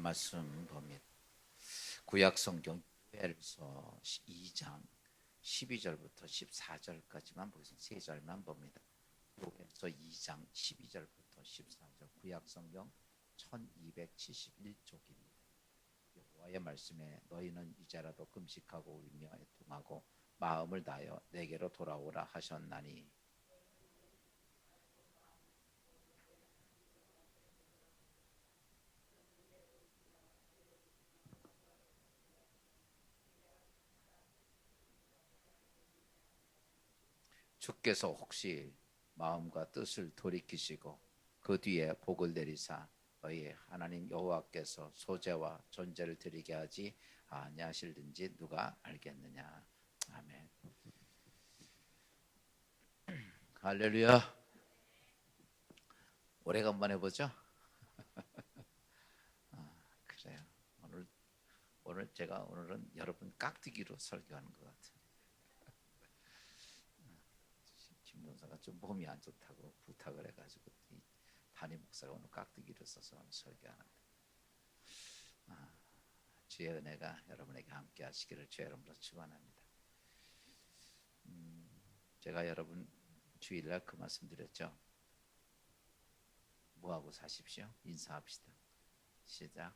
말씀 봅니다. 구약 성경 요엘서 2장 12절부터 14절까지만 보겠습니다. 세 절만 봅니다. 요엘서 2장 12절부터 14절 구약 성경 1271쪽입니다. 여호와의 말씀에 너희는 이제라도 금식하고 울며 애통하고 마음을 다하여 내게로 돌아오라 하셨나니 주께서 혹시 마음과 뜻을 돌이키시고 그 뒤에 복을 내리사 너희 하나님 여호와께서 소재와 존재를 드리게 하지 아니하실는지 누가 알겠느냐. 아멘. 할렐루야. 오래간만에 보죠. 그래요. 오늘 제가 오늘은 여러분 깍두기로 설교하는 것 같아요. 김동사가 좀 몸이 안 좋다고 부탁을 해가지고 담임 목사가 오늘 깍두기를 써서 설교하는데 주의 은혜가 여러분에게 함께 하시기를 주의 이름으로 축원합니다. 제가 여러분 주일날 그 말씀 드렸죠. 뭐하고 사십시오? 인사합시다. 시작.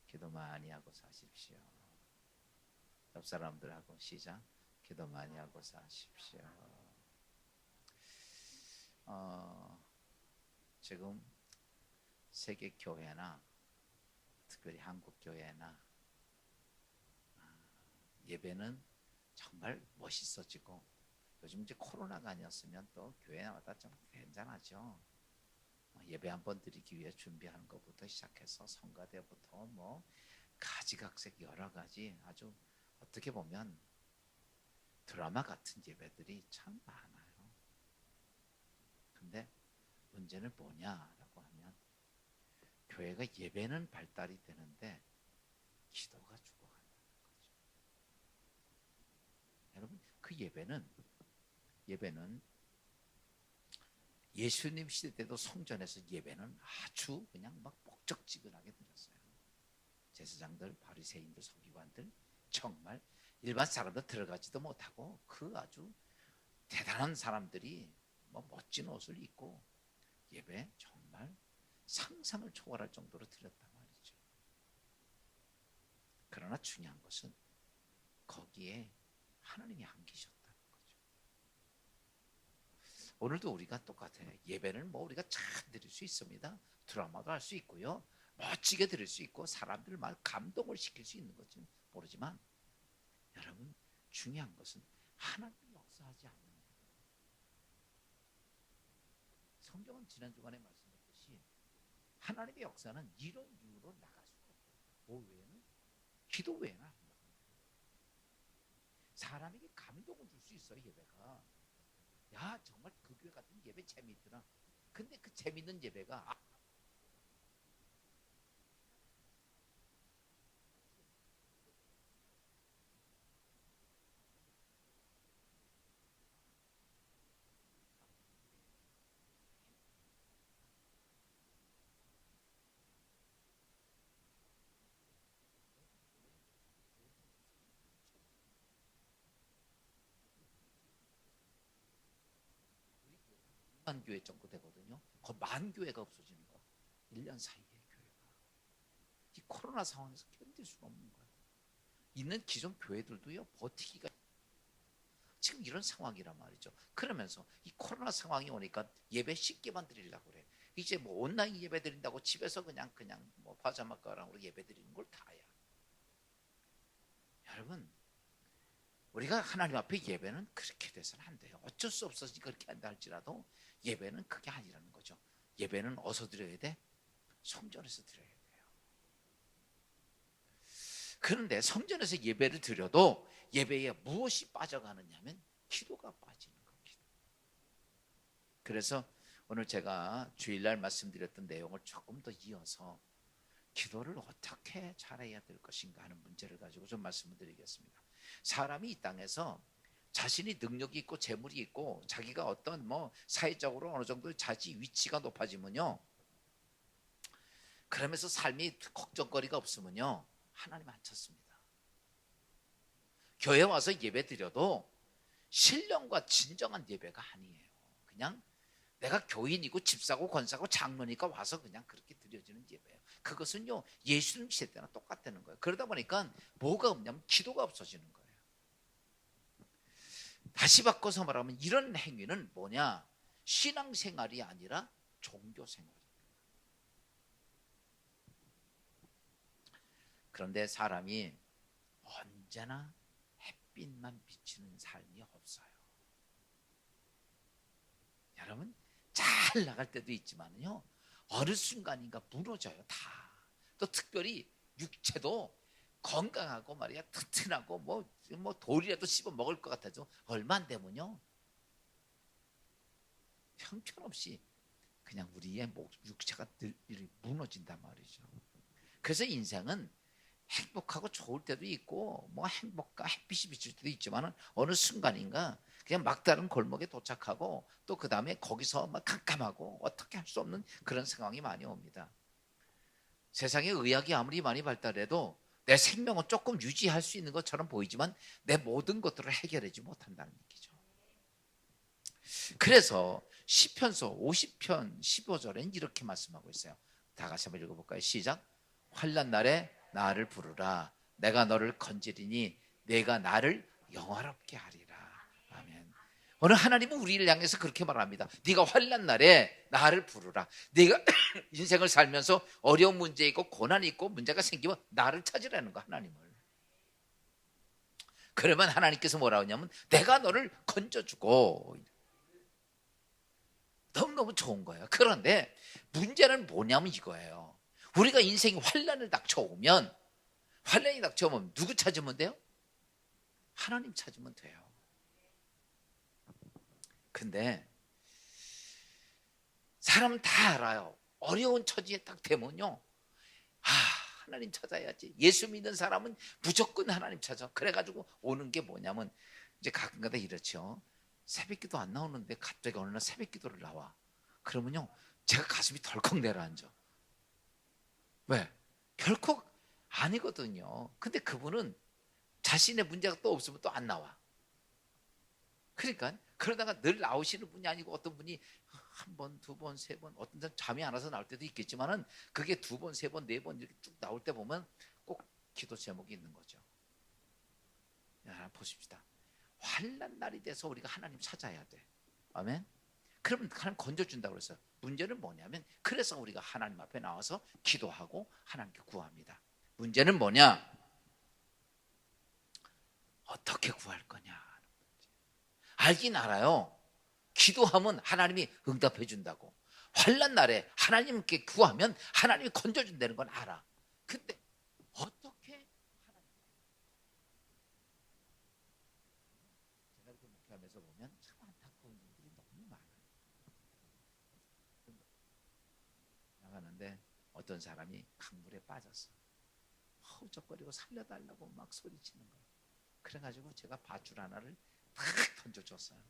기도 많이 하고 사십시오. 옆 사람들하고 시작. 기도 많이 하고 사십시오. 지금 세계 교회나 특별히 한국 교회나 예배는 정말 멋있어지고 요즘 이제 코로나가 아니었으면 또 교회마다 좀 괜찮하죠. 예배 한번 드리기 위해 준비하는 것부터 시작해서 성가대부터 뭐 가지각색 여러 가지 아주 어떻게 보면 드라마 같은 예배들이 참 많아요. 근데 문제는 뭐냐라고 하면 교회가 예배는 발달이 되는데 기도가 죽어간다는 거죠. 여러분 그 예배는 예수님 시대 때도 성전에서 예배는 아주 그냥 막 목적지근하게 드렸어요. 제사장들, 바리새인들, 서기관들 정말 일반 사람들 들어가지도 못하고 그 아주 대단한 사람들이 뭐 멋진 옷을 입고 예배 정말 상상을 초월할 정도로 드렸단 말이죠. 그러나 중요한 것은 거기에 하나님이 안 계셨다는 거죠. 오늘도 우리가 똑같아요. 예배는 뭐 우리가 잘 드릴 수 있습니다. 드라마도 할 수 있고요. 멋지게 드릴 수 있고 사람들 막 감동을 시킬 수 있는 것은 모르지만 여러분 중요한 것은 하나님이 역사하지 않는 거예요. 성경은 지난 주간에 말씀했듯이 하나님의 역사는 이런 이유로 나갈 수가 없어요. 뭐 외에는? 기도 외에는 안 나갑니다. 사람에게 감동을 줄 수 있어요. 예배가. 야 정말 그 교회 같은 예배 재미있더라. 근데 그 재밌는 예배가 만 교회 정도 되거든요. 그 만 교회가 없어지는 거야. 1년 사이에 교회가. 이 코로나 상황에서 견딜 수가 없는 거야. 있는 기존 교회들도요 버티기가 지금 이런 상황이란 말이죠. 그러면서 이 코로나 상황이 오니까 예배 쉽게만 드리려고 그래. 이제 뭐 온라인 예배 드린다고 집에서 그냥 뭐 파자마 가랑으로 예배 드리는 걸 다야. 여러분 우리가 하나님 앞에 예배는 그렇게 돼서는 안 돼요. 어쩔 수 없어서 그렇게 한다 할지라도 예배는 그게 아니라는 거죠. 예배는 어디서 드려야 돼? 성전에서 드려야 돼요. 그런데 성전에서 예배를 드려도 예배에 무엇이 빠져가느냐면 기도가 빠지는 겁니다. 그래서 오늘 제가 주일날 말씀드렸던 내용을 조금 더 이어서 기도를 어떻게 잘해야 될 것인가 하는 문제를 가지고 좀 말씀을 드리겠습니다. 사람이 이 땅에서 자신이 능력이 있고 재물이 있고 자기가 어떤 뭐 사회적으로 어느 정도 자기 위치가 높아지면요 그러면서 삶이 걱정거리가 없으면요, 하나님 안 찾습니다. 교회 와서 예배 드려도 신령과 진정한 예배가 아니에요. 그냥 내가 교인이고 집사고 권사고 장로니까 와서 그냥 그렇게 드려지는 예배예요. 그것은요, 예수님 시대 때나 똑같다는 거예요. 그러다 보니까 뭐가 없냐면 기도가 없어지는 거예요. 다시 바꿔서 말하면 이런 행위는 뭐냐? 신앙생활이 아니라 종교생활입니다. 그런데 사람이 언제나 햇빛만 비치는 삶이 없어요. 여러분, 잘 나갈 때도 있지만요, 어느 순간인가 무너져요. 다. 또 특별히 육체도 건강하고 말이야, 튼튼하고 뭐 돌이라도 씹어 먹을 것 같아도 얼마 안 되면요, 형편없이 그냥 우리의 육체가 늘 무너진단 말이죠. 그래서 인생은 행복하고 좋을 때도 있고 뭐 행복과 햇빛이 비칠 때도 있지만 어느 순간인가 그냥 막다른 골목에 도착하고 또 그 다음에 거기서 막 깜깜하고 어떻게 할 수 없는 그런 상황이 많이 옵니다. 세상에 의학이 아무리 많이 발달해도 내 생명은 조금 유지할 수 있는 것처럼 보이지만 내 모든 것들을 해결하지 못한다는 얘기죠. 그래서 시편서 50편 15절엔 이렇게 말씀하고 있어요. 다 같이 한번 읽어볼까요? 시작. 환난 날에 나를 부르라. 내가 너를 건지리니 내가 나를 영화롭게 하리라. 아멘. 오늘 하나님은 우리를 향해서 그렇게 말합니다. 네가 환난 날에 나를 부르라. 네가 인생을 살면서 어려운 문제 있고 고난이 있고 문제가 생기면 나를 찾으라는 거, 하나님을. 그러면 하나님께서 뭐라고 하냐면 내가 너를 건져주고. 너무너무 좋은 거예요. 그런데 문제는 뭐냐면 이거예요. 우리가 인생이 환난이 닥쳐오면 누구 찾으면 돼요? 하나님 찾으면 돼요. 근데 사람은 다 알아요. 어려운 처지에 딱 되면요, 하나님 찾아야지. 예수 믿는 사람은 무조건 하나님 찾아. 그래가지고 오는 게 뭐냐면 이제 가끔가다 이렇죠. 새벽기도 안 나오는데 갑자기 어느 날 새벽기도를 나와. 그러면요, 제가 가슴이 덜컥 내려앉아. 왜? 결코 아니거든요. 근데 그분은 자신의 문제가 또 없으면 또 안 나와. 그러니까 그러다가 늘 나오시는 분이 아니고 어떤 분이 한 번, 두 번, 세 번, 어떤 사람 잠이 안 와서 나올 때도 있겠지만은 그게 두 번, 세 번, 네 번 이렇게 쭉 나올 때 보면 꼭 기도 제목이 있는 거죠. 야, 보십시다. 환난 날이 돼서 우리가 하나님 찾아야 돼. 아멘. 그러면 하나님 건져준다고 그랬어요. 문제는 뭐냐면 그래서 우리가 하나님 앞에 나와서 기도하고 하나님께 구합니다. 문제는 뭐냐? 어떻게 구할 거냐? 알긴 알아요. 기도하면 하나님이 응답해 준다고. 환난 날에 하나님께 구하면 하나님이 건져준다는 건 알아. 근데 어떻게 하나님? 제가 이렇게 목회하면서 보면 참 안타까운 일들이 너무 많아요. 나가는데 어떤 사람이 강물에 빠졌어. 허우적거리고 살려달라고 막 소리치는 거예요. 그래가지고 제가 밧줄 하나를 탁 던져줬어요.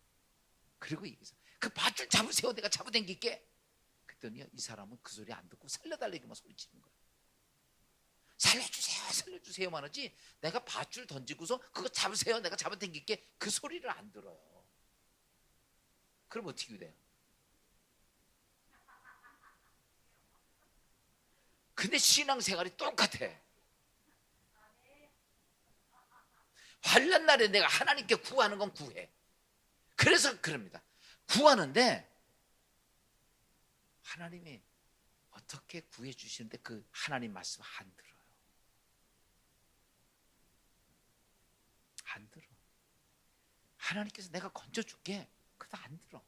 그리고 얘기해서 그 밧줄 잡으세요. 내가 잡아당길게. 그랬더니 이 사람은 그 소리 안 듣고 살려달라고만 소리치는 거예요. 살려주세요, 살려주세요만 하지 내가 밧줄 던지고서 그거 잡으세요, 내가 잡아당길게, 그 소리를 안 들어요. 그럼 어떻게 돼요? 근데 신앙생활이 똑같아. 환난 날에 내가 하나님께 구하는 건 구해. 그래서 그럽니다. 구하는데 하나님이 어떻게 구해 주시는데 그 하나님 말씀 안 들어요. 안 들어. 하나님께서 내가 건져줄게. 그도 안 들어.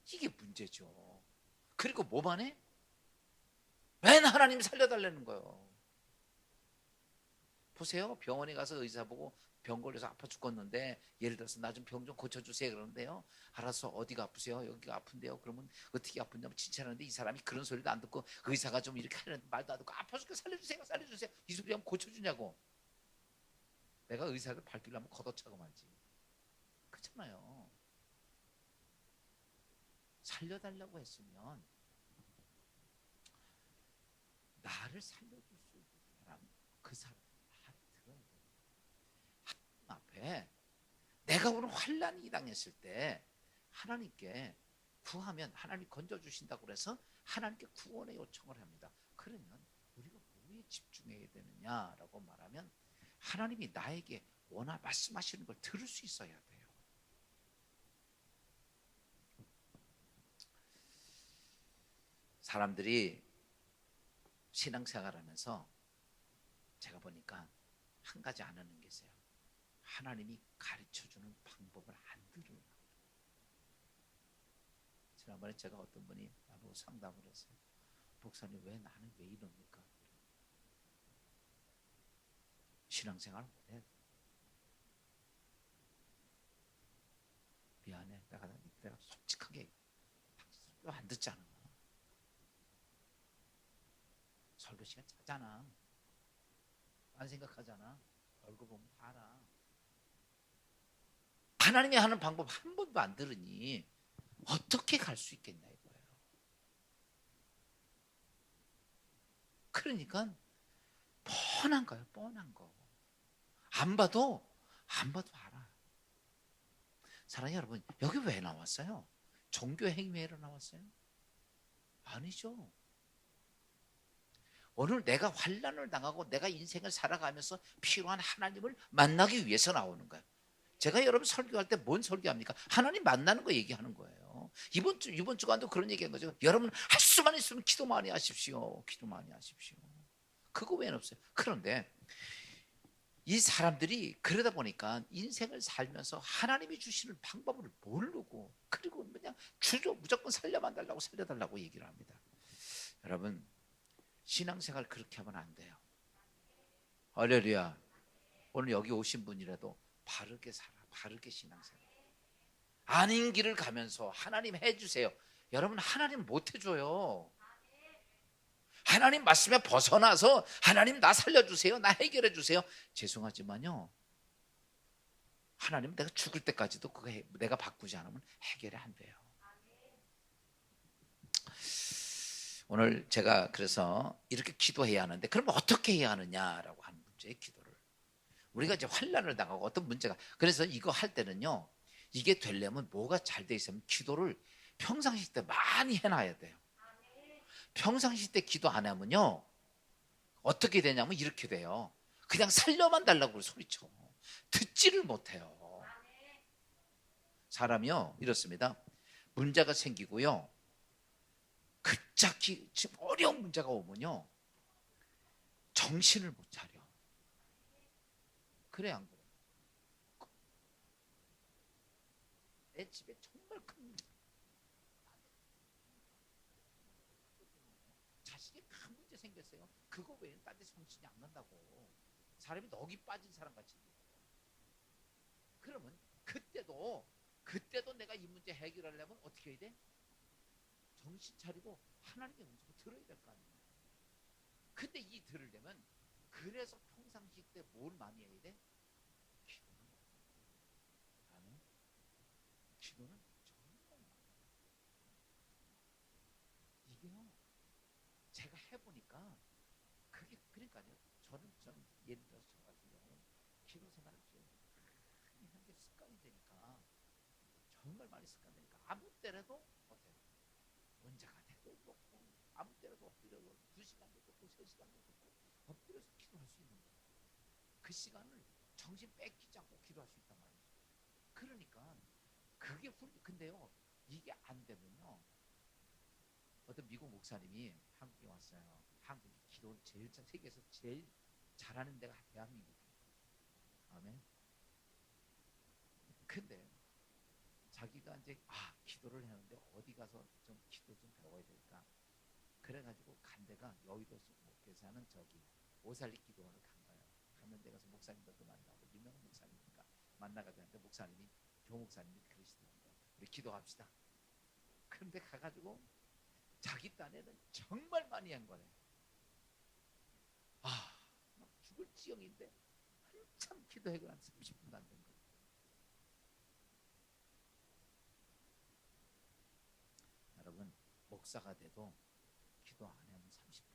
이게 문제죠. 그리고 뭐만 해? 맨 하나님 살려달라는 거예요. 보세요. 병원에 가서 의사 보고 병 걸려서 아파 죽겠는데 예를 들어서 나 좀 병 좀 고쳐주세요 그러는데요, 알아서 어디가 아프세요? 여기가 아픈데요. 그러면 어떻게 아픈냐면 칭찬하는데 이 사람이 그런 소리도 안 듣고 의사가 좀 이렇게 하는 말도 안 듣고 아파 죽게 살려주세요, 살려주세요, 이 소리 하면 고쳐주냐고. 내가 의사를 발길하면 걷어차고 말지. 그렇잖아요. 살려달라고 했으면 나를 살려줄 수 있는 사람, 그 사람 말을 들어야 돼요. 하나님 앞에 내가 오늘 환난이 당했을 때 하나님께 구하면 하나님 건져주신다고 그래서 하나님께 구원의 요청을 합니다. 그러면 우리가 뭐에 집중해야 되느냐라고 말하면 하나님이 나에게 원하 말씀하시는 걸 들을 수 있어야 돼요. 사람들이 신앙생활하면서 제가 보니까 한 가지 안 하는 게 있어요. 하나님이 가르쳐주는 방법을 안 들으려고. 지난번에 제가 어떤 분이 나보고 상담을 했어요. 목사님 왜 나는 왜 이럽니까? 신앙생활 못해. 미안해. 내가 솔직하게 설교 안 듣잖아. 설교 시간 자잖아. 안 생각하잖아. 얼굴 보면 다 알아. 하나님이 하는 방법 한 번도 안 들으니 어떻게 갈 수 있겠냐 이거예요. 그러니까 뻔한 거예요. 뻔한 거. 안 봐도 알아. 사랑하는 여러분, 여기 왜 나왔어요? 종교 행위회로 나왔어요? 아니죠. 오늘 내가 환난을 당하고 내가 인생을 살아가면서 필요한 하나님을 만나기 위해서 나오는 거예요. 제가 여러분 설교할 때 뭔 설교합니까? 하나님 만나는 거 얘기하는 거예요. 이번 주간도 그런 얘기한 거죠. 여러분 할 수만 있으면 기도 많이 하십시오. 기도 많이 하십시오. 그거 외에는 없어요. 그런데 이 사람들이 그러다 보니까 인생을 살면서 하나님이 주시는 방법을 모르고 그리고 그냥 무조건 살려만 달라고 살려달라고 얘기를 합니다. 여러분 신앙생활 그렇게 하면 안 돼요. 할렐루야. 오늘 여기 오신 분이라도 바르게 살아. 바르게 신앙생활. 아닌 길을 가면서 하나님 해주세요. 여러분 하나님 못 해줘요. 하나님 말씀에 벗어나서 하나님 나 살려주세요. 나 해결해 주세요. 죄송하지만요. 하나님 내가 죽을 때까지도 그거 내가 바꾸지 않으면 해결이 안 돼요. 오늘 제가 그래서 이렇게 기도해야 하는데 그럼 어떻게 해야 하느냐라고 하는 문제의 기도를 우리가 이제 환난을 당하고 어떤 문제가 그래서 이거 할 때는요 이게 되려면 뭐가 잘 돼 있으면 기도를 평상시 때 많이 해놔야 돼요. 평상시 때 기도 안 하면요 어떻게 되냐면 이렇게 돼요. 그냥 살려만 달라고 소리쳐 듣지를 못해요. 사람이요 이렇습니다. 문제가 생기고요 급작히 지금 어려운 문제가 오면요 정신을 못 차려. 그래 안 그래? 내 집에 정말 큰 문제 자식이 큰 문제 생겼어요. 그거 외에는 딴 데 정신이 안 난다고. 사람이 넋이 빠진 사람 같이. 그러면 그때도 내가 이 문제 해결하려면 어떻게 해야 돼? 정신 차리고 하나님의 음성을 들어야 될 거 아니에요. 근데 이 들으려면 그래서 평상시 때 뭘 많이 해야 돼? 기도는 아멘. 기도는 정말 많이. 이게요. 제가 해보니까 그게 그러니까요. 저는 예를 들어서 저 같은 경우는 기도 생활을 좀 많이 하는 게 습관이 되니까 정말 많이 습관되니까 아무 때라도 어때요? 원자가 돼도 좋고 아무 때라도 엎드려도 2시간도 좋고 3시간도 좋고 엎드려서 기도할 수 있는 거예요. 그 시간을 정신 뺏기지 않고 기도할 수 있단 말이에요. 그러니까 그게 근데요 이게 안 되면요 어떤 미국 목사님이 한국에 왔어요. 한국이 기도를 세계에서 제일 잘하는 데가 대한민국이에요. 아멘. 근데 자기가 이제 기도를 하는데 어디 가서 좀 기도 좀 배워야 될까? 그래가지고 간 데가 여의도 목에 사는 저기 오살리 기도원을 간 거예요. 가면 내가 목사님들도 만나고 유명한 목사님이니까 만나가 되는데 목사님이 교 목사님이 그러시더라고요. 우리 기도합시다. 그런데 가가지고 자기 딴에는 정말 많이 한 거예요. 막 죽을 지경인데 한참 기도해고 한 30분도 안 된 거예요. 여러분 목사가 돼도 기도 안 하면 30분.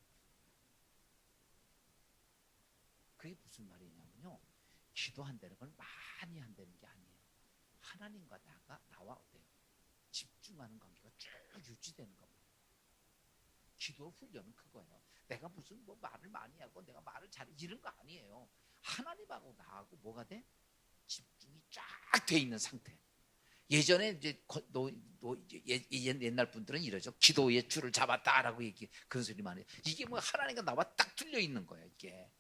그게 무슨 말이냐면요, 기도한다는 건 많이 한다는 게 아니에요. 하나님과 나와 어때요? 집중하는 관계가 쭉 유지되는 겁니다. 기도 훈련은 그거예요. 내가 무슨 뭐 말을 많이 하고 내가 말을 잘해 이런 거 아니에요. 하나님하고 나하고 뭐가 돼? 집중이 쫙 돼 있는 상태. 예전에 이제 옛날 분들은 이러죠. 기도의 줄을 잡았다라고 그런 소리 많이 해요. 이게 뭐 하나님과 나와 딱 뚫려 있는 거예요. 이게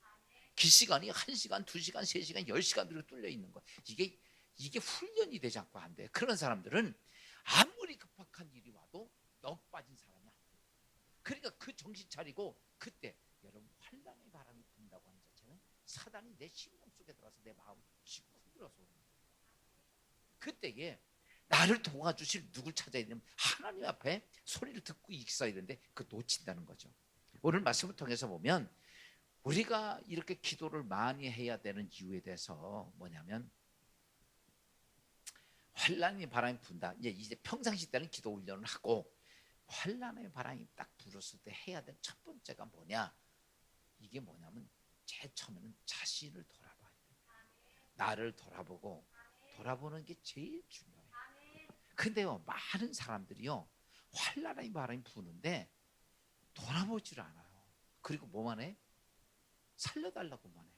기시간이 1시간, 2시간, 3시간, 10시간 이렇게 뚫려 있는 거예요. 이게 훈련이 되지 않고 안 돼요. 그런 사람들은 아무리 급박한 일이 와도 넋 빠진 사람이 안 돼요. 그러니까 그 정신 차리고 그때 여러분 환난의 바람이 분다고 하는 자체는 사단이 내 심령 속에 들어가서 내 마음을 쥐고 흔들어서 오는 거예요. 그때에 나를 도와주실 누굴 찾아야 되냐면 하나님 앞에 소리를 듣고 있어야 되는데 그 놓친다는 거죠. 오늘 말씀을 통해서 보면 우리가 이렇게 기도를 많이 해야 되는 이유에 대해서 뭐냐면 환난의 바람이 분다. 이제 평상시 때는 기도 훈련을 하고 환난의 바람이 딱 불었을 때 해야 될 첫 번째가 뭐냐? 이게 뭐냐면 제일 처음에는 자신을 돌아봐야 돼요. 나를 돌아보는 게 제일 중요해요. 근데요, 많은 사람들이요, 환난의 바람이 부는데 돌아보질 않아요. 그리고 뭐만 해? 살려달라고만 해요.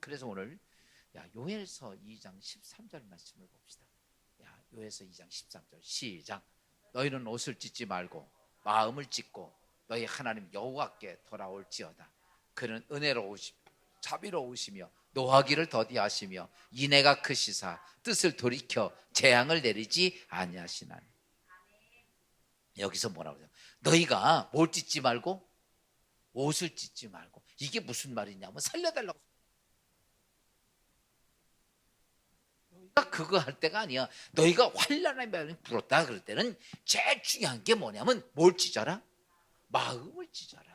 그래서 오늘 요엘서 2장 13절 말씀을 봅시다. 요엘서 2장 13절 시작. 너희는 옷을 찢지 말고 마음을 찢고 너희 하나님 여호와께 돌아올지어다. 그는 은혜로우시며 자비로우시며 노하기를 더디하시며 인애가 크시사 뜻을 돌이켜 재앙을 내리지 아니하시나니. 여기서 뭐라고 해요? 너희가 뭘 찢지 말고 옷을 찢지 말고. 이게 무슨 말이냐면 살려달라고. 너희가 그거 할 때가 아니야. 너희가 환난의 바람이 불었다 그럴 때는 제일 중요한 게 뭐냐면 뭘 찢어라? 마음을 찢어라.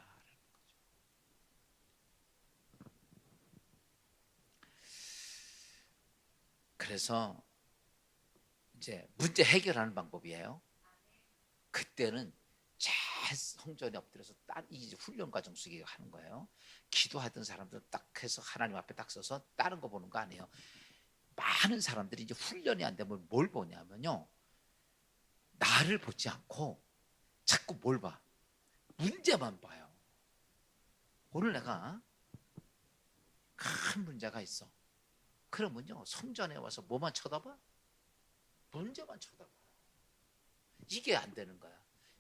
그래서 이제 문제 해결하는 방법이에요. 그때는 제 성전에 엎드려서 이 훈련 과정 속에 하는 거예요. 기도하던 사람들 딱 해서 하나님 앞에 딱 서서 다른 거 보는 거 아니에요. 많은 사람들이 이제 훈련이 안 되면 뭘 보냐면요, 나를 보지 않고 자꾸 뭘 봐? 문제만 봐요. 오늘 내가 큰 문제가 있어. 그러면요, 성전에 와서 뭐만 쳐다봐? 문제만 쳐다봐. 이게 안 되는 거야.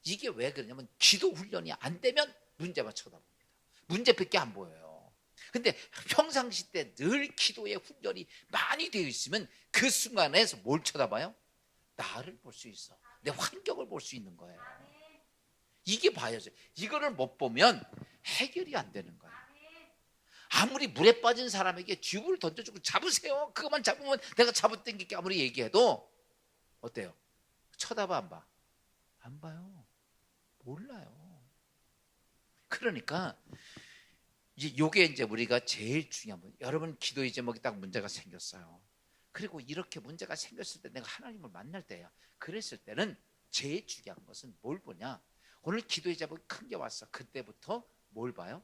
이게 왜 그러냐면 기도 훈련이 안 되면 문제만 쳐다봅니다. 문제밖에 안 보여요. 근데 평상시 때 늘 기도의 훈련이 많이 되어 있으면 그 순간에서 뭘 쳐다봐요? 나를 볼 수 있어. 내 환경을 볼 수 있는 거예요. 이게 봐야죠. 이거를 못 보면 해결이 안 되는 거예요. 아무리 물에 빠진 사람에게 쥐불을 던져주고 잡으세요. 그것만 잡으면 내가 잡아당길게 아무리 얘기해도 어때요? 쳐다봐 안 봐? 안 봐요. 몰라요. 그러니까 요게 이제 우리가 제일 중요한 문. 여러분 기도의 제목이 딱 문제가 생겼어요. 그리고 이렇게 문제가 생겼을 때 내가 하나님을 만날 때야. 그랬을 때는 제일 중요한 것은 뭘 보냐? 오늘 기도의 제목이 큰 게 왔어. 그때부터 뭘 봐요?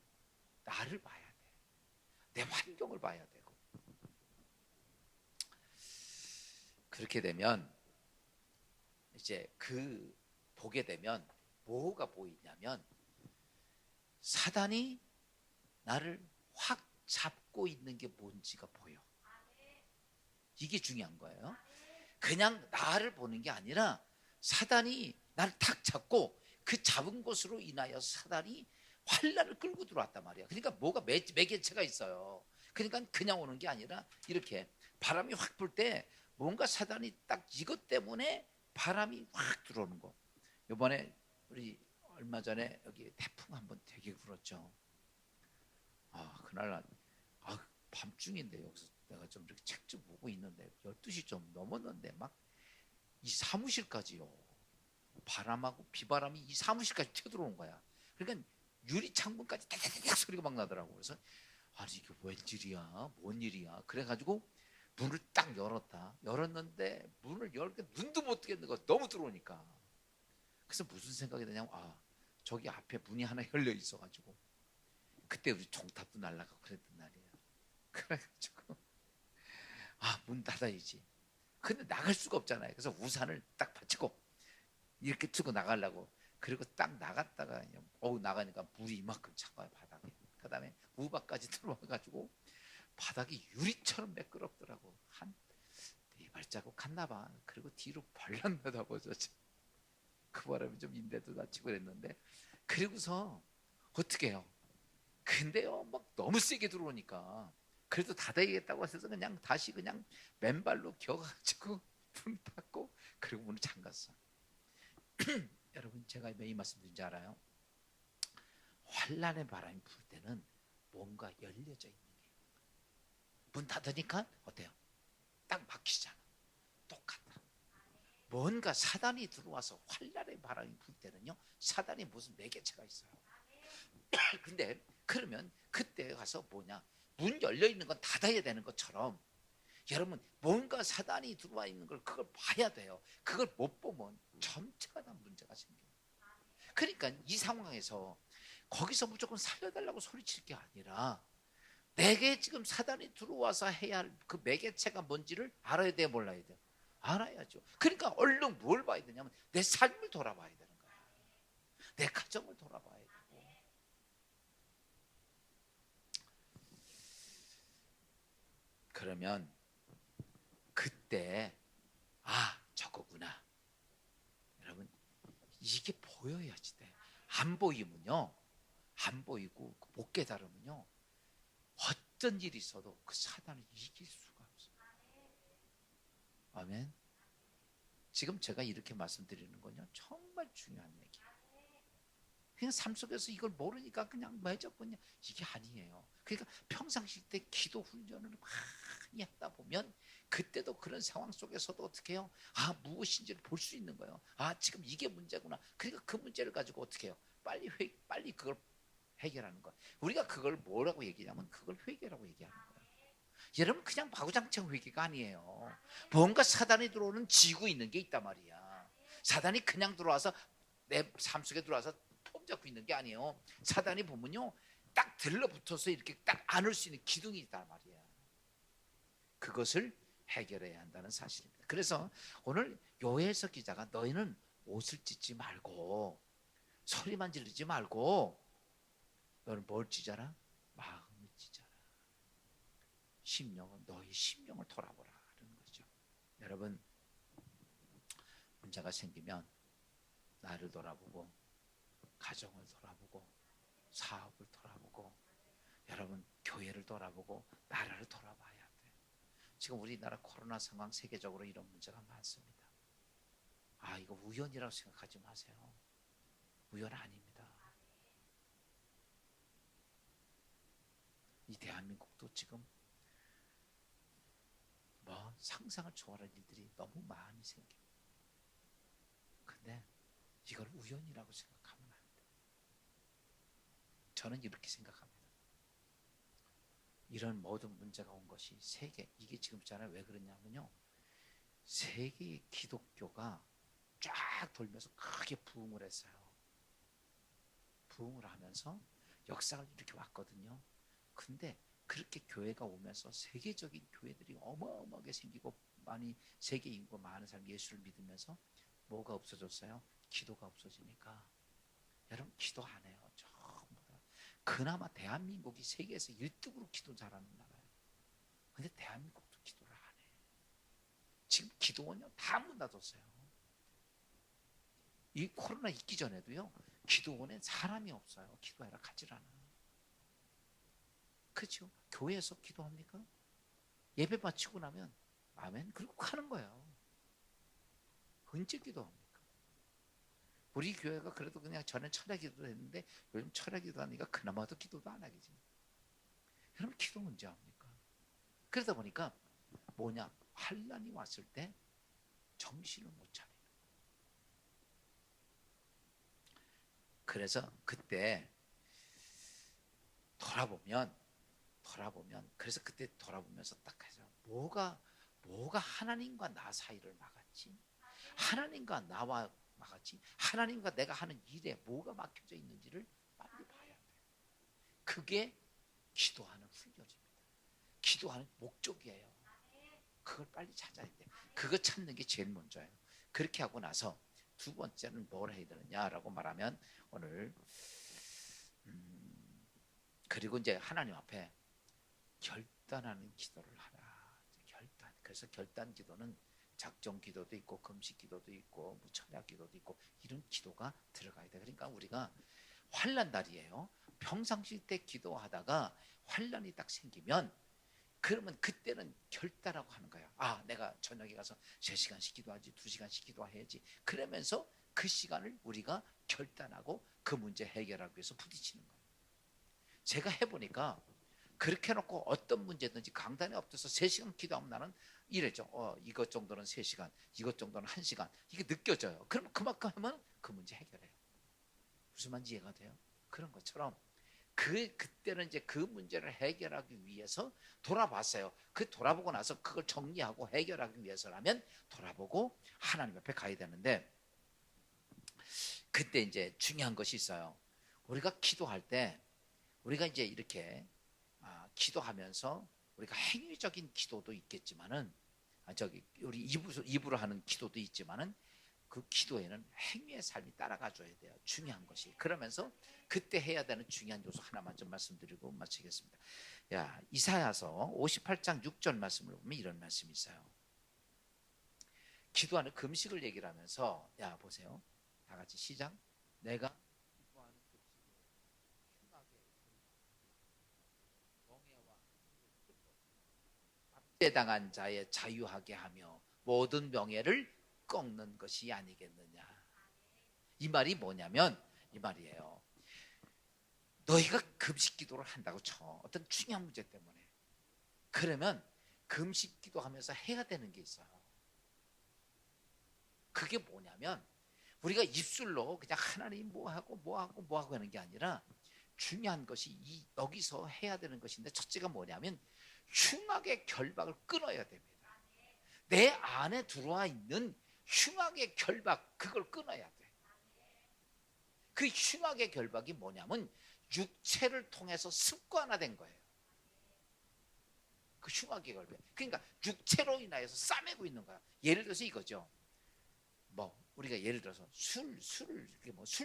나를 봐야 돼. 내 환경을 봐야 되고. 그렇게 되면 이제 보게 되면 뭐가 보이냐면 사단이 나를 확 잡고 있는 게 뭔지가 보여. 이게 중요한 거예요. 그냥 나를 보는 게 아니라 사단이 나를 탁 잡고 그 잡은 것으로 인하여 사단이 환란을 끌고 들어왔단 말이야. 그러니까 뭐가 매개체가 있어요. 그러니까 그냥 오는 게 아니라 이렇게 바람이 확 불 때 뭔가 사단이 딱 이것 때문에 바람이 확 들어오는 거. 이번에 우리 얼마 전에 여기 태풍 한번 되게 불었죠. 그날 밤중인데 여기서 내가 좀 이렇게 책 좀 보고 있는데 12시 좀 넘었는데 막 이 사무실까지요. 바람하고 비바람이 이 사무실까지 튀어들어오는 거야. 그러니까 유리 창문까지 탁탁탁 소리가 막 나더라고. 그래서 아니 이게 웬일이야? 뭔 일이야? 그래가지고 문을 딱 열었는데 문을 열게 눈도 못 뜨겠는 거 너무 들어오니까. 그래서 무슨 생각이 드냐면 저기 앞에 문이 하나 열려 있어가지고 그때 우리 종탑도 날라가고 그랬던 날이에요. 그래가지고 문 닫아야지. 근데 나갈 수가 없잖아요. 그래서 우산을 딱 받치고 이렇게 들고 나가려고. 그리고 딱 나갔다가 나가니까 물이 이만큼 차가워요, 바닥에. 그 다음에 우박까지 들어와가지고 바닥이 유리처럼 매끄럽더라고. 한 4발자국 갔나 봐. 그리고 뒤로 발랐나다고. 그 바람에 좀 인대도 다치고 그랬는데, 그리고서 어떻게 해요? 근데요, 막 너무 세게 들어오니까 그래도 닫아야겠다고 해서 그냥 다시 그냥 맨발로 기어가지고 문 닫고 그리고 문을 잠갔어. 여러분, 제가 왜 이 말씀드린지 알아요? 환란의 바람이 불 때는 뭔가 열려져 있는 게, 문 닫으니까 어때요? 딱 막히잖아. 똑같다. 뭔가 사단이 들어와서 환란의 바람이 불 때는요, 사단이 무슨 매개체가 있어요. 근데 그러면 그때 가서 문 열려 있는 건 닫아야 되는 것처럼, 여러분, 뭔가 사단이 들어와 있는 걸 그걸 봐야 돼요. 그걸 못 보면 전체가 다 문제가 생겨요. 그러니까 이 상황에서 거기서 무조건 살려달라고 소리칠 게 아니라, 내게 지금 사단이 들어와서 해야 할 그 매개체가 뭔지를 알아야 돼, 몰라야 돼? 알아야죠. 그러니까 얼른 뭘 봐야 되냐면 내 삶을 돌아봐야 되는 거예요. 내 가정을 돌아봐야 되고. 그러면 그때 저거구나. 여러분, 이게 보여야지 돼. 안 보이면요, 안 보이고 못 깨달으면요, 어떤 일이 있어도 그 사단을 이길 수가 없어요. 아멘. 지금 제가 이렇게 말씀드리는 건요, 정말 중요한 얘기예요. 그냥 삶 속에서 이걸 모르니까 그냥 매졌군요, 이게 아니에요. 그러니까 평상시 때 기도 훈련을 많이 하다 보면 그때도 그런 상황 속에서도 어떻게 해요? 무엇인지를 볼 수 있는 거예요. 지금 이게 문제구나. 그러니까 그 문제를 가지고 어떻게 해요? 빨리 그걸 해결하는 거예요. 우리가 그걸 뭐라고 얘기하냐면 그걸 회개라고 얘기하는 거예요. 여러분, 그냥 마구장창 회개가 아니에요. 뭔가 사단이 들어오는 지고 있는 게 있단 말이야. 사단이 그냥 들어와서 내 삶 속에 들어와서 폼 잡고 있는 게 아니에요. 사단이 보면요, 딱 들러붙어서 이렇게 딱 안을 수 있는 기둥이 있단 말이야. 그것을 해결해야 한다는 사실입니다. 그래서 오늘 요해석 기자가 너희는 옷을 찢지 말고 소리만 지르지 말고 너는 뭘 찢어라? 마음을 찢어라. 너희 심령을 돌아보라 하는 거죠. 여러분, 문제가 생기면 나를 돌아보고 가정을 돌아보고 사업을 돌아보고 여러분 교회를 돌아보고 나라를 돌아봐야 돼. 지금 우리나라 코로나 상황 세계적으로 이런 문제가 많습니다. 이거 우연이라고 생각하지 마세요. 우연 아닙니다. 이 대한민국도 지금 상상을 초월할 일들이 너무 많이 생겨요. 근데 이걸 우연이라고 생각하면 안 돼. 저는 이렇게 생각합니다. 이런 모든 문제가 온 것이 이게 지금 있잖아요. 왜 그러냐면요, 세계의 기독교가 쫙 돌면서 크게 부흥을 했어요. 부흥을 하면서 역사가 이렇게 왔거든요. 근데 그렇게 교회가 오면서 세계적인 교회들이 어마어마하게 생기고 많이 세계 인구가 많은 사람이 예수를 믿으면서 뭐가 없어졌어요? 기도가 없어지니까. 여러분, 기도 안 해요. 전부 다. 그나마 대한민국이 세계에서 1등으로 기도 잘하는 나라예요. 근데 대한민국도 기도를 안 해. 지금 기도원요 다 문 닫았어요. 이 코로나 있기 전에도요, 기도원에 사람이 없어요. 기도하러 가질 않아. 그렇죠? 교회에서 기도합니까? 예배 마치고 나면 아멘 그리고 가는 거예요. 언제 기도합니까? 우리 교회가 그래도 그냥 전에 철야 기도도 했는데 요즘 철야 기도하니까 그나마도 기도도 안 하겠지. 여러분, 기도 언제 합니까? 그러다 보니까 환란이 왔을 때 정신을 못 차려요. 그래서 그때 돌아보면 그래서 그때 돌아보면서 딱 해서 뭐가 하나님과 나 사이를 막았지? 하나님과 나와 막았지? 하나님과 내가 하는 일에 뭐가 막혀져 있는지를 빨리 봐야 돼. 그게 기도하는 훈련입니다. 기도하는 목적이에요. 그걸 빨리 찾아야 돼. 그거 찾는 게 제일 먼저예요. 그렇게 하고 나서 두 번째는 뭘 해야 되느냐라고 말하면 오늘 그리고 이제 하나님 앞에 결단하는 기도를 하라. 결단. 그래서 결단 기도는 작정 기도도 있고 금식 기도도 있고 뭐 철야 기도도 있고 이런 기도가 들어가야 돼. 그러니까 우리가 환난 날이에요. 평상시 때 기도하다가 환난이 딱 생기면 그러면 그때는 결단하고 하는 거야. 아, 내가 저녁에 가서 3시간씩 기도하지, 2시간씩 기도해야지. 그러면서 그 시간을 우리가 결단하고 그 문제 해결하기 위해서 부딪히는 거예요. 제가 해보니까 그렇게 해놓고 어떤 문제든지 강단에 엎드려서 3시간 기도하면 나는 이랬죠. 이것 정도는 3시간, 이것 정도는 1시간. 이게 느껴져요. 그럼 그만큼 하면 그 문제 해결해요. 무슨 말인지 이해가 돼요? 그런 것처럼 그때는 이제 그 문제를 해결하기 위해서 돌아봤어요. 그 돌아보고 나서 그걸 정리하고 해결하기 위해서라면 돌아보고 하나님 앞에 가야 되는데 그때 이제 중요한 것이 있어요. 우리가 기도할 때 우리가 이제 이렇게 기도하면서 우리가 행위적인 기도도 있겠지만은 우리 입으로 하는 기도도 있지만은 그 기도에는 행위의 삶이 따라가 줘야 돼요. 중요한 것이. 그러면서 그때 해야 되는 중요한 요소 하나만 좀 말씀드리고 마치겠습니다. 이사야서 58장 6절 말씀을 보면 이런 말씀이 있어요. 기도하는 금식을 얘기를 하면서 보세요. 다 같이 시작. 내가 기도하는 금식을 흉하게 멍에와 압제당한 자의 자유하게 하며 모든 명예를 꺾는 것이 아니겠느냐. 이 말이 뭐냐면 이 말이에요. 너희가 금식 기도를 한다고 쳐. 어떤 중요한 문제 때문에. 그러면 금식 기도하면서 해야 되는 게 있어요. 그게 뭐냐면 우리가 입술로 그냥 하나님 뭐하고 하는 게 아니라 중요한 것이 여기서 해야 되는 것인데 첫째가 뭐냐면 흉악의 결박을 끊어야 됩니다. 내 안에 들어와 있는 흉악의 결박 그걸 끊어야 돼. 그 흉악의 결박이 뭐냐면 육체를 통해서 습관화된 거예요. 그 흉악의 결박. 그러니까 육체로 인하여서 싸매고 있는 거야. 예를 들어서 이거죠. 우리가 예를 들어서 술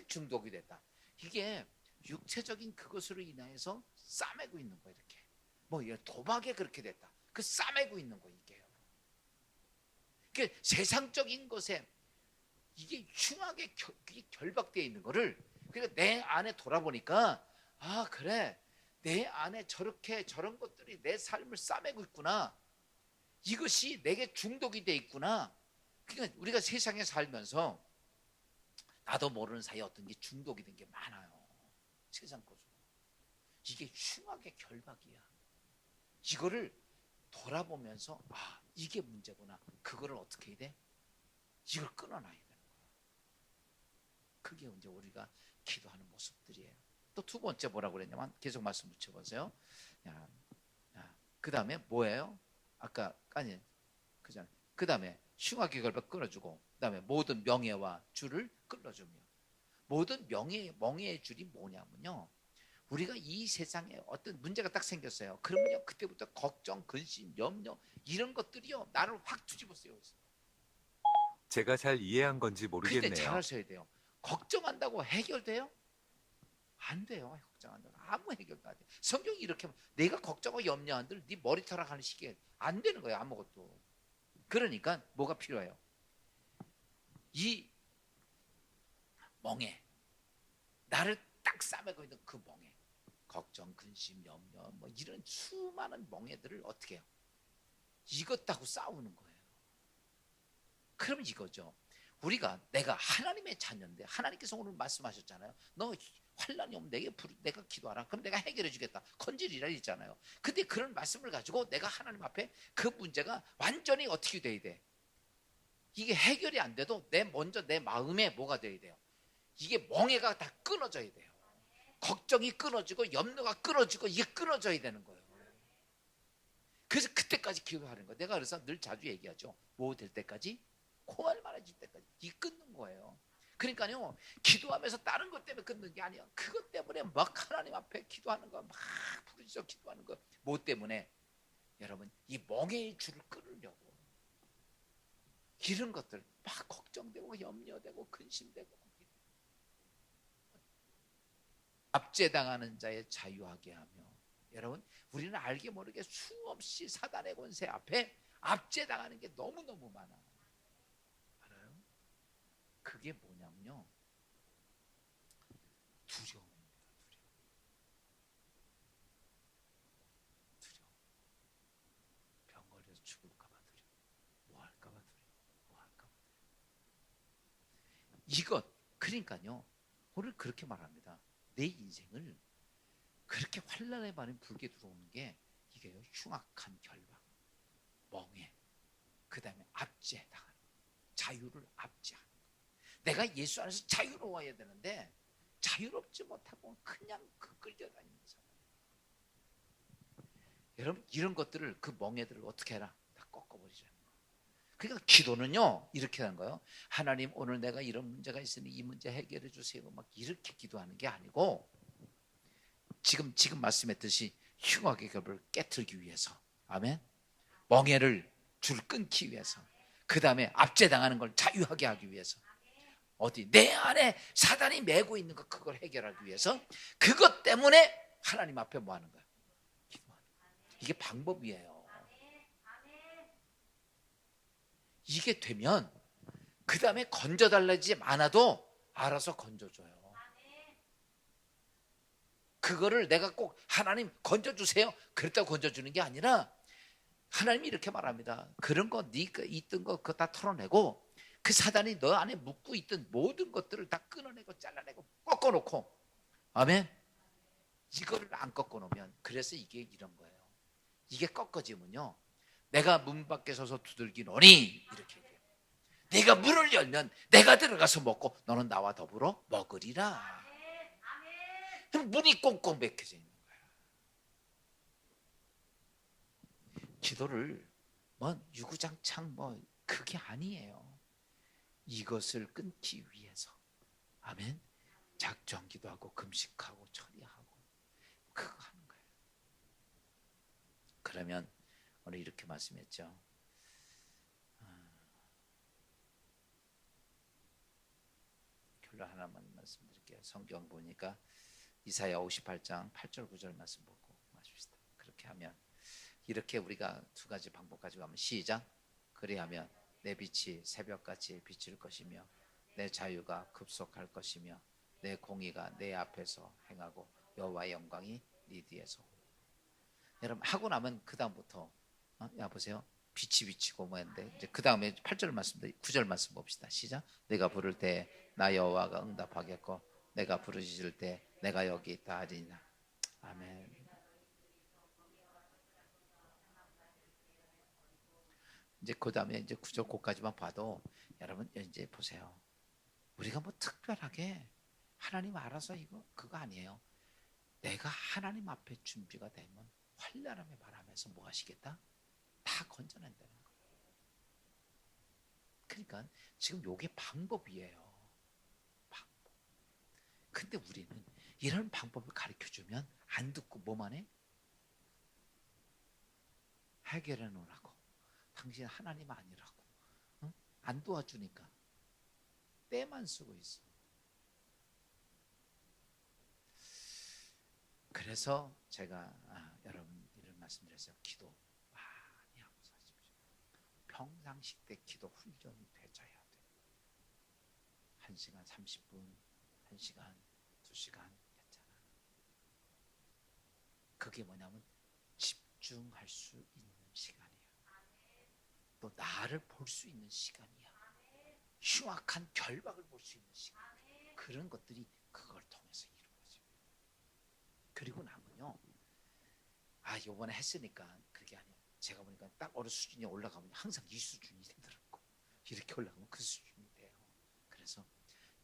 중독이 됐다. 이게 육체적인 그것으로 인하여서 싸매고 있는 거야. 이렇게. 도박에 그렇게 됐다. 그 싸매고 있는 거 이게요. 그 세상적인 것에 이게 흉하게 결박되어 있는 거를 그러니까 내 안에 돌아보니까 그래 내 안에 저런 것들이 내 삶을 싸매고 있구나. 이것이 내게 중독이 돼 있구나. 그러니까 우리가 세상에 살면서 나도 모르는 사이에 어떤 게 중독이 된 게 많아요. 세상 것으로. 이게 흉하게 결박이야. 이거를 돌아보면서 이게 문제구나. 그거를 어떻게 해야 돼? 이걸 끊어놔야 되는 거야. 그게 이제 우리가 기도하는 모습들이에요. 또 두 번째 뭐라고 그랬냐면 계속 말씀 붙여보세요. 그 다음에 뭐예요? 그 다음에 흉악의 결박 끊어주고 그 다음에 모든 명예와 줄을 끊어주며 모든 명예의 줄이 뭐냐면요. 우리가 이 세상에 어떤 문제가 딱 생겼어요. 그러면요 그때부터 걱정, 근심, 염려 이런 것들이요 나를 확 뒤집어 쓰여있어요. 제가 잘 이해한 건지 그때 잘 모르겠네요. 하셔야 돼요. 걱정한다고 해결돼요? 안 돼요. 걱정한다고 아무 해결도 안 돼. 성경이 이렇게 내가 걱정하고 염려한들 네 머리카락 하는 시기에 안 되는 거예요. 아무것도. 그러니까 뭐가 필요해요? 이 멍에 나를 딱 싸매고 있는 그 멍에 걱정, 근심, 염려 이런 수많은 멍에들을 어떻게 해요? 이것하고 싸우는 거예요. 그러면 이거죠. 내가 하나님의 자녀인데 하나님께서 오늘 말씀하셨잖아요. 너 환난이 오면 내가 기도하라. 그럼 내가 해결해 주겠다. 건질이라 했잖아요. 근데 그런 말씀을 가지고 내가 하나님 앞에 그 문제가 완전히 어떻게 돼야 돼? 이게 해결이 안 돼도 먼저 내 마음에 뭐가 돼야 돼요? 이게 멍해가 다 끊어져야 돼요. 걱정이 끊어지고 염려가 끊어지고 이게 끊어져야 되는 거예요. 그래서 그때까지 기도하는 거예요. 내가 그래서 늘 자주 얘기하죠. 뭐 될 때까지? 콩알 말아질 때까지. 이 끊는 거예요. 그러니까요, 기도하면서 다른 것 때문에 끊는 게 아니야. 그것 때문에 막 하나님 앞에 기도하는 거, 막 부르짖어 기도하는 거. 뭐 때문에? 여러분, 이 멍에의 줄을 끊으려고. 이런 것들 막 걱정되고 염려되고 근심되고, 압제당하는 자의 자유하게 하며. 여러분, 우리는 알게 모르게 수없이 사단의 권세 앞에 압제당하는 게 너무너무 많아. 알아요? 그게 뭐냐면요, 두려움입니다. 두려움. 병 걸려서 죽을까 봐 두려워. 뭐 할까 봐 두려워. 뭐 할까 봐 두려워. 이것, 그러니까요, 오늘 그렇게 말합니다. 내 인생을 그렇게 환란의 반에 불게 들어오는 게 이게요, 흉악한 결박, 멍해, 그 다음에 압제당하는, 자유를 압제하는. 내가 예수 안에서 자유로워야 되는데 자유롭지 못하고 그냥 끌려다니는 사람. 여러분, 이런 것들을, 그 멍해들을 어떻게 해라? 다 꺾어버리자는 거예요. 그러니까 기도는요, 이렇게 하는 거예요. 하나님, 오늘 내가 이런 문제가 있으니 이 문제 해결해 주세요. 막 이렇게 기도하는 게 아니고, 지금 말씀했듯이 흉악의 결박을 깨트리기 위해서, 아멘. 멍해를 줄 끊기 위해서, 그 다음에 압제당하는 걸 자유하게 하기 위해서, 어디 내 안에 사단이 메고 있는 것, 그걸 해결하기 위해서, 그것 때문에 하나님 앞에 뭐 하는 거야? 기도하는 거야. 이게 방법이에요. 이게 되면 그 다음에 건져달라지 않아도 알아서 건져줘요. 그거를 내가 꼭 하나님 건져주세요 그랬다고 건져주는 게 아니라, 하나님이 이렇게 말합니다. 그런 거, 네가 있던 거 그거 다 털어내고, 그 사단이 너 안에 묻고 있던 모든 것들을 다 끊어내고 잘라내고 꺾어놓고, 아멘. 이거를 안 꺾어놓으면, 그래서 이게 이런 거예요. 이게 꺾어지면요, 내가 문 밖에 서서 두들기노니 이렇게 얘기해요. 네가 문을 열면 내가 들어가서 먹고 너는 나와 더불어 먹으리라. 문이 꽁꽁 막혀져 있는 거야. 기도를 뭐 유구장창 뭐 그게 아니에요. 이것을 끊기 위해서, 아멘, 작정기도 하고 금식하고 처리하고 그거 하는 거예요. 그러면 오늘 이렇게 말씀했죠. 결론 하나만 말씀드릴게요. 성경 보니까 이사야 58장 8절 9절 말씀 보고 마십시다. 그렇게 하면, 이렇게 우리가 두 가지 방법 가지고 하면, 시작. 그리하면 내 빛이 새벽같이 비칠 것이며 내 자유가 급속할 것이며 내 공의가 내 앞에서 행하고 여호와의 영광이 네 뒤에서. 여러분, 하고 나면 그 다음부터 야 보세요, 빛이 비치고 뭐 했는데, 이제 그 다음에 8절 말씀, 9절 말씀 봅시다. 시작. 내가 부를 때 나 여호와가 응답하겠고 내가 부르짖을 때 내가 여기 있다 하리라. 아멘. 이제 그 다음에 이제 9절 고까지만 봐도, 여러분 이제 보세요. 우리가 뭐 특별하게 하나님 알아서 이거 그거 아니에요. 내가 하나님 앞에 준비가 되면 환란함에 말하면서 뭐 하시겠다? 다 건져낸다는 거예요. 그러니까 지금 요게 방법이에요. 방법. 근데 우리는 이런 방법을 가르쳐주면 안 듣고 뭐만 해? 해결해 놓으라고. 당신 하나님 아니라고. 응? 안 도와주니까 때만 쓰고 있어. 그래서 제가 여러분 이런 말씀드렸어요. 기도 많이 하고 사십시오. 평상시 때 기도 훈련이 되져야 돼. 1시간 30분, 1시간, 2시간 됐잖아. 그게 뭐냐면 집중할 수 있는 시간이야. 또 나를 볼 수 있는 시간이야. 흉악한 결박을 볼 수 있는 시간. 그런 것들이 그걸 통해서 이루어져요. 그리고 나면요, 요번에 했으니까 그게 아니야. 제가 보니까 딱 어느 수준이 올라가면 항상 이 수준이 되더라고. 이렇게 올라가면 그 수준이 돼요. 그래서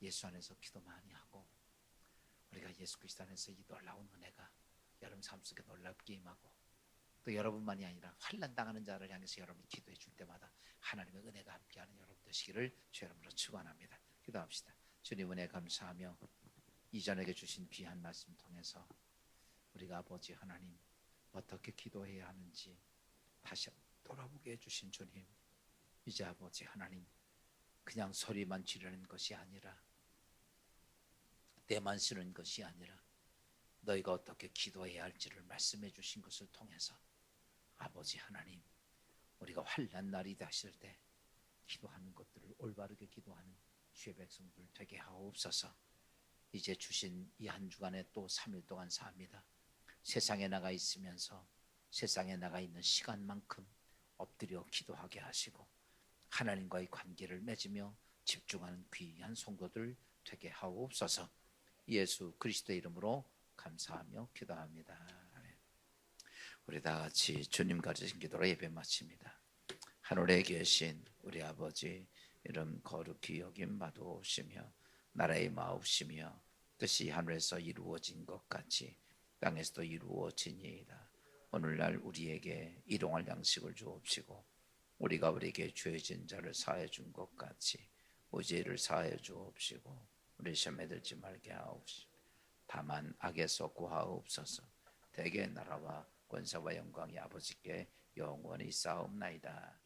예수 안에서 기도 많이 하고, 우리가 예수 그리스도 안에서 이 놀라운 은혜가 여러분 삶 속에 놀랍게 임하고, 또 여러분만이 아니라 환난 당하는 자를 향해서 여러분이 기도해 줄 때마다 하나님의 은혜가 함께하는 여러분 되시기를 주 여러분으로 축원합니다. 기도합시다. 주님 은혜 감사하며 이전에게 주신 귀한 말씀 통해서 우리가 아버지 하나님 어떻게 기도해야 하는지 다시 돌아보게 해주신 주님, 이제 아버지 하나님 그냥 소리만 지르는 것이 아니라 때만 쓰는 것이 아니라 너희가 어떻게 기도해야 할지를 말씀해 주신 것을 통해서 아버지 하나님 우리가 환난 날이 되실 때 기도하는 것들을 올바르게 기도하는 주의 백성들 되게 하옵소서. 이제 주신 이 한 주간에 또 3일 동안 사합니다. 세상에 나가 있으면서 세상에 나가 있는 시간만큼 엎드려 기도하게 하시고 하나님과의 관계를 맺으며 집중하는 귀한 성도들 되게 하옵소서. 예수 그리스도의 이름으로 감사하며 기도합니다. 아멘. 우리 다 같이 주님 가르친 기도로 예배 마칩니다. 하늘에 계신 우리 아버지 이름 거룩히 여김 받으시며 나라의 마옵시며 뜻이 하늘에서 이루어진 것 같이 땅에서도 이루어지니이다. 오늘날 우리에게 일용할 양식을 주옵시고 우리가 우리에게 죄진 자를 사하여 준 것 같이 우리 죄를 사하여 주옵시고 우리 시험에 들지 말게 하옵시고 다만 악에서 구하옵소서. 대개 나라와 권세와 영광이 아버지께 영원히 쌓옵나이다.